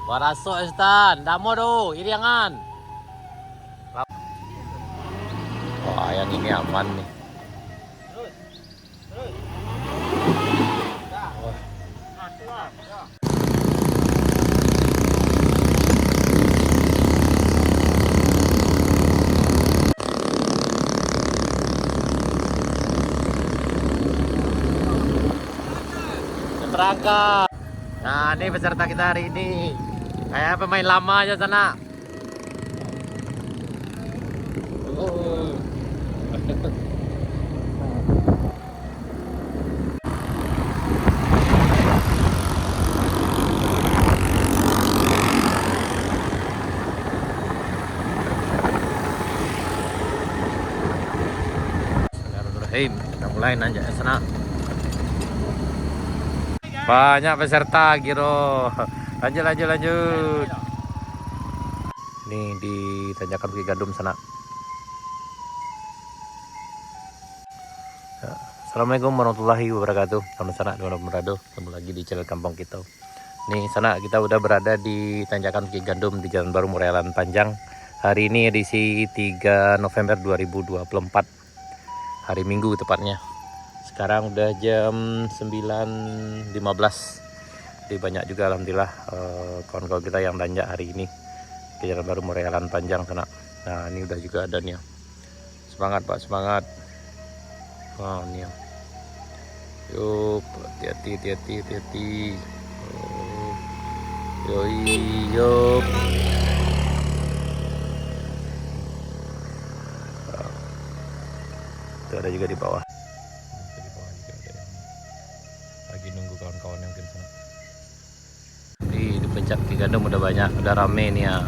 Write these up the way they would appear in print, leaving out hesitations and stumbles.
Warasok Stan, damo do, iriangan. Wah, yang ini aman nih. Terangkat. Nah, ini peserta kita hari ini. Kayak pemain lama aja sana. Oh. Bismillahirrahmanirrahim. Kita mulai nanjak ke sana. Banyak peserta Giro. Lanjut. Ini di tanjakan Bukit Gandum sana. Ya. Assalamualaikum warahmatullahi wabarakatuh. Selamat sana dengan Berado. Ketemu lagi di channel Kampung kita. Nih sana kita udah berada di tanjakan Bukit Gandum di Jalan Baru Morealan Panjang. Hari ini edisi 3 November 2024. Hari Minggu tepatnya. Sekarang udah jam 9.15. Jadi banyak juga alhamdulillah kawan-kawan kita yang tanjak hari ini ke Jalan Baru Morealan Panjang sana. Nah, ini udah juga ada nih. Semangat Pak, semangat. Wah, nih. Yuk, hati-hati. Oh. Yuk. Itu ada juga di bawah. Lagi nunggu kawan-kawan yang mungkin sana. Di pencak Bukit Gandum udah banyak, udah rame nih ya.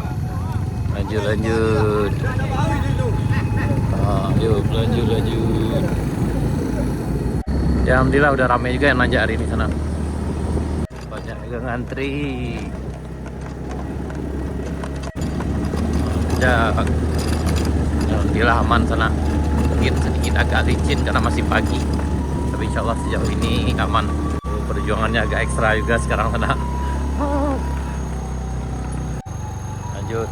Lanjut. Yuk lanjut. Ya alhamdulillah udah rame juga yang nanjak hari ini sana. Banyak juga ngantri. Ya alhamdulillah aman sana. Sedikit agak licin karena masih pagi. Tapi insya Allah sejauh ini aman. Perjuangannya agak ekstra juga sekarang sana. Lanjut.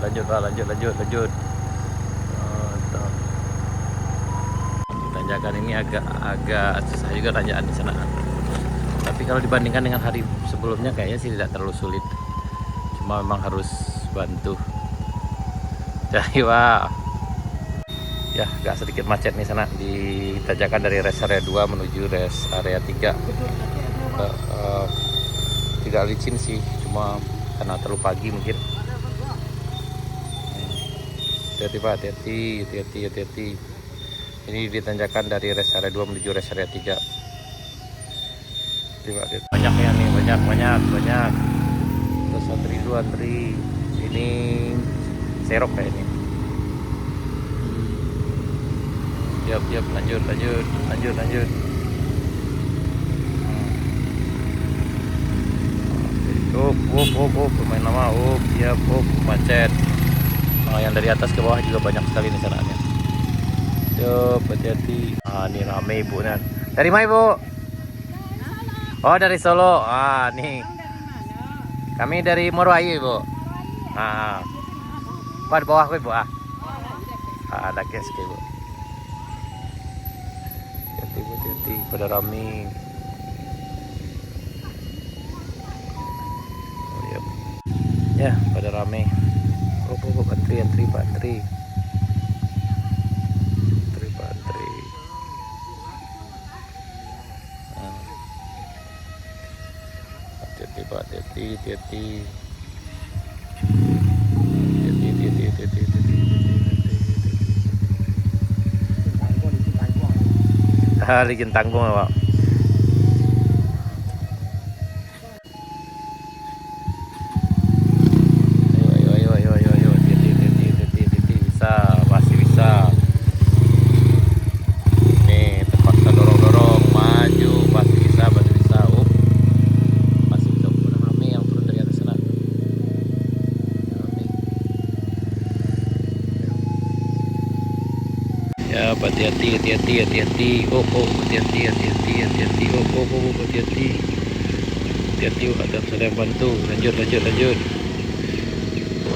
Tanjakan ini agak susah juga tanjakan di sana. Tapi kalau dibandingkan dengan hari sebelumnya kayaknya sih tidak terlalu sulit. Cuma memang harus bantu. Jadi wah. Ya, agak sedikit macet nih sana di tanjakan dari rest area 2 menuju rest area 3. Tidak licin sih, cuma karena terlalu pagi mungkin. Hati-hati Pak, hati-hati. Ini ditanjakan dari rest area 2 menuju rest area 3. Banyak ya nih, banyak. Terus antri. Ini serok kayak ini. Siap, lanjut. Pemain lama, siap, macet. Yang dari atas ke bawah juga banyak sekali nih sananya. Yuk, hati-hati. Ini rame ibu nih. Dari mana ibu? Oh, dari Solo. Nih. Kami dari Morwayu ibu. Di bawah ibu. Ada guys ibu. Hati-hati pada rame. Ya, pada rame. Antri Pak, antri. Hati-hati Pak, hati-hati. Licin tanggung Pak. Ayo, hati-hati, masih bisa. Nih, terpaksa dorong, maju, masih bisa. Masih bisa, udah rame yang turun dari atas sana. Ya, hati-hati. Hati-hati. Hati-hati, ada yang bantu. Lanjut.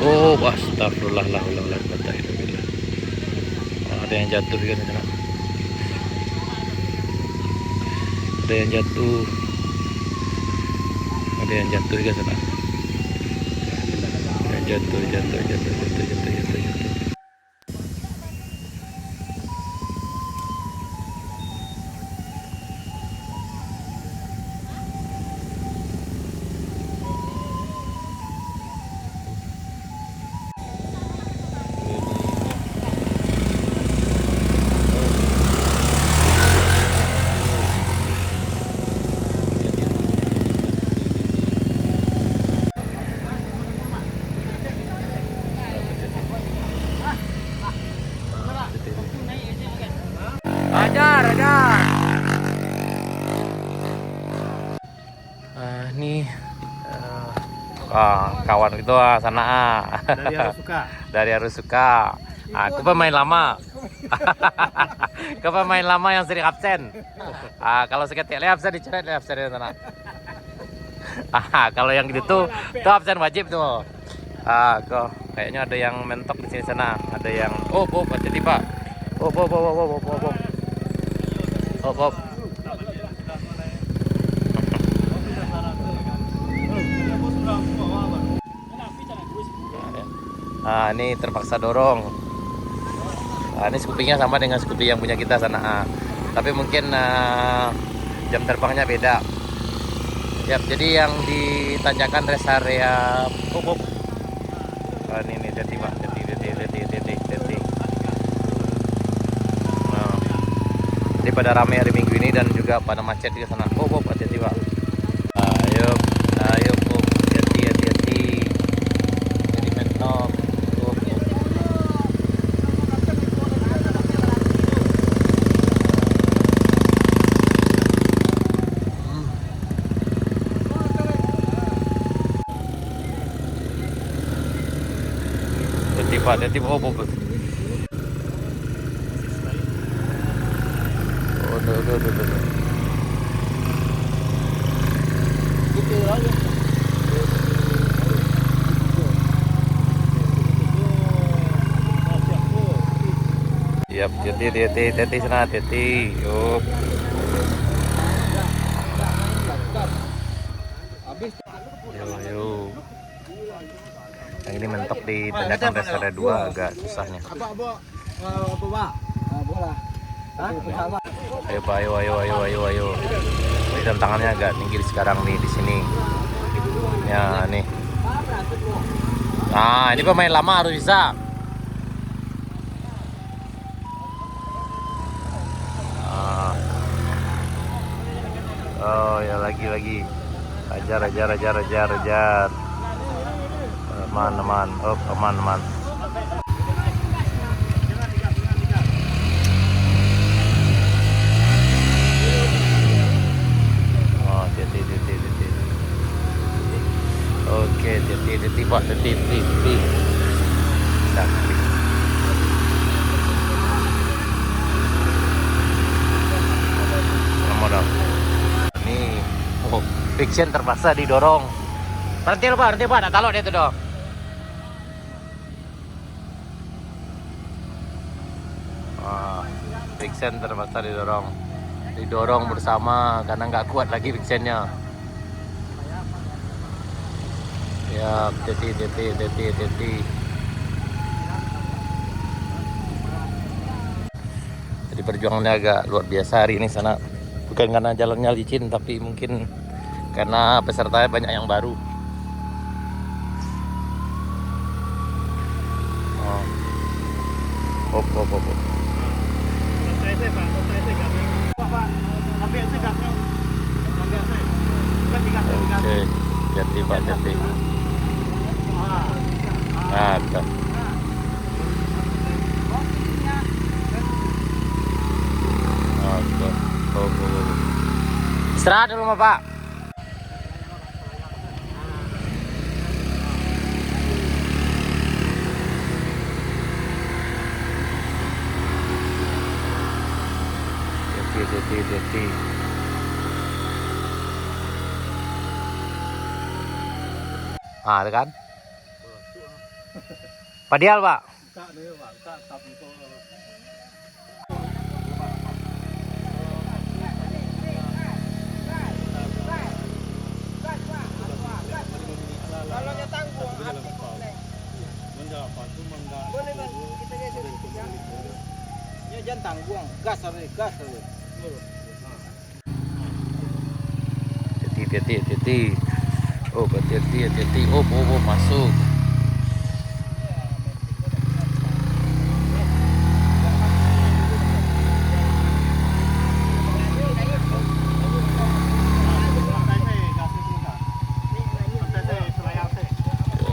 Oh, astagfirullah, la haula wala quwata illa billah. Ada yang jatuh kan di sana. Ada yang jatuh. Ada yang jatuh ke sana. Jatuh. Ajar. Nih kawan itu sana Dari Arusuka. dari Arusuka. Aku pemain lama. Kau pemain lama yang sering absen. Kalau seketik absen dicoret absen di sana. Kalau yang gitu tuh absen wajib tuh. Kok kayaknya ada yang mentok di sini sana. Ada yang hati-hati Pak. Op. Ini terpaksa dorong. Ini skupingnya sama dengan skupi yang punya kita sana. Tapi mungkin jam terbangnya beda. Yap, jadi yang ditanjakan rest area. Ini hati Pak, hati. Pada ramai hari Minggu ini dan juga pada macet di sana. Hati-hati Pak. Ayo, hati. Jadi mentok. Hati Pak. Udah. Yap, hati sana, hati. Yuk. Yo. Yang ini mentok di tanjakan rest area 2 agak susahnya. Ayo Pak, ayo. Ini tantangannya agak tinggi sekarang nih di sini. Ya, nih. Ini pemain lama harus bisa. Oh ya lagi. Ajar. Aman. Aman. Hati. Oke, hati Pak, hati. Nah, modal. Nih, fiction terpaksa didorong. Berhenti Pak, tak talok dia tuh dong. Fiction terpaksa didorong bersama karena nggak kuat lagi fictionnya. Ya, hati. Jadi perjuangannya agak luar biasa hari ini sana. Bukan karena jalannya licin, tapi mungkin karena pesertanya banyak yang baru. Op. Oke, hati Pak, hati. Ada. Istirahat dulu Pak. Hati. Ada kan? Padial, Pak. Jangan tanggung, gas harus. Hati-hati. Oh, hati-hati. Oh, masuk.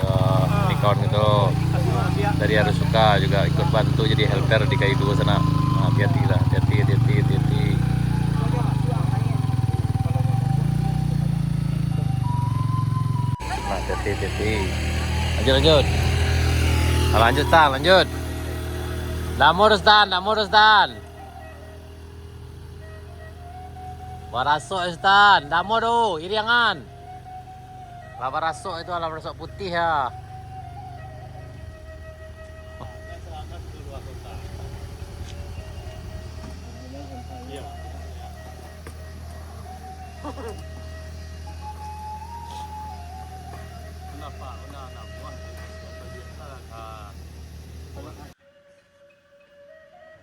Ya, ini kawan itu dari Arisuka juga ikut bantu jadi helper di kayu dua sana. Nah, hati-hati lah, hati-hati. Nah, hati-hati. Lanjut. Ah, lanjut. Nggak mau Dan. Barasok Stan, nggak mau do, iriangan. Lah barasok itu lah barasok putih ya.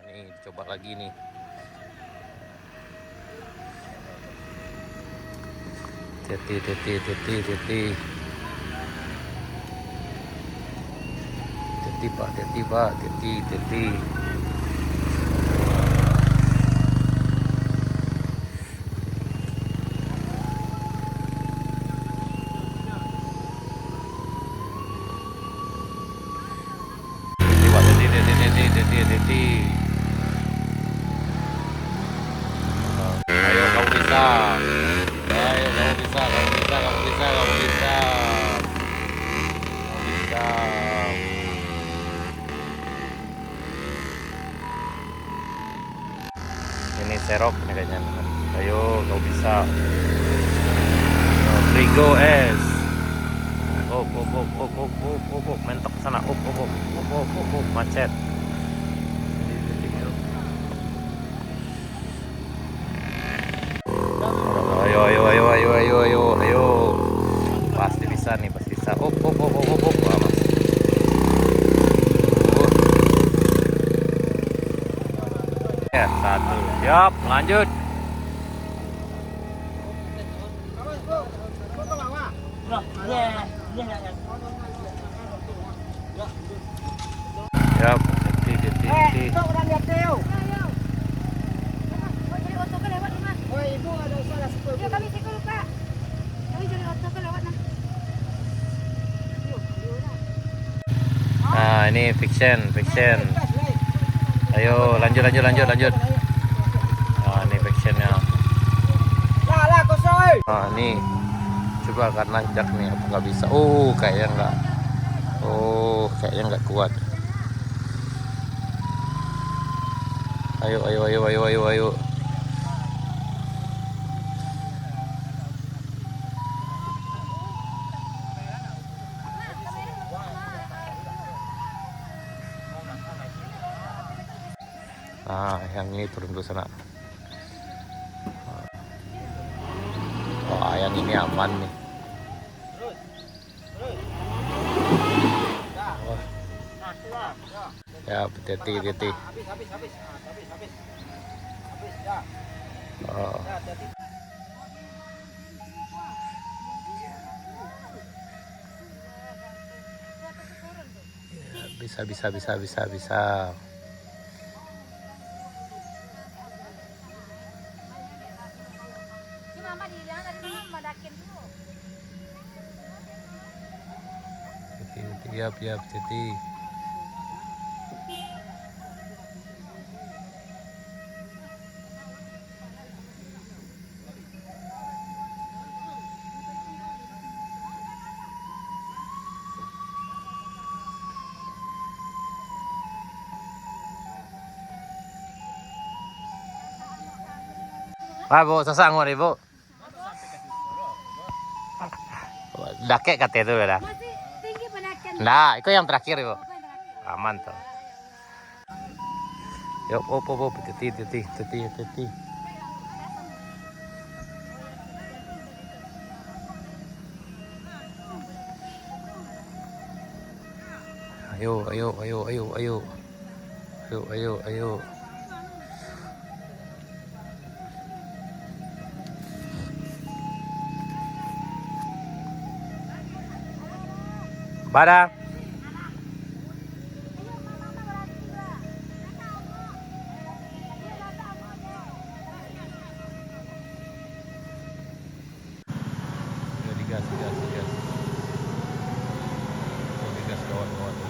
Ini coba lagi nih. Hati-hati. Pak, hati-hati. Hati-hati. Ayo kamu bisa. Kamu bisa. Ini serok nih kayaknya. Ayo kau bisa. Frigo es. Mentok sana. Macet. Ayo. Pasti bisa. Mas. Ya, satu. Siap, lanjut. Siap, hati-hati. Nah, ini fiction. Ayo, lanjut. Nah, ini fictionnya. Nah, ini coba akan nanjak nih, apa nggak bisa? Kayaknya nggak kuat. Ayo. Nah, yang ini turun dulu sana. Oh, yang ini aman nih. Oh. Ya, hati-hati. Oh. Bisa. Hati-hati. Bu, sasang mo Bu. Dakek kata itu ya. Masih tinggi penaikan Nah, itu yang terakhir yuk. Aman tuh. Yuk, titi. Ayo. Ayo. Barang. Digas. Digas kawan-kawan.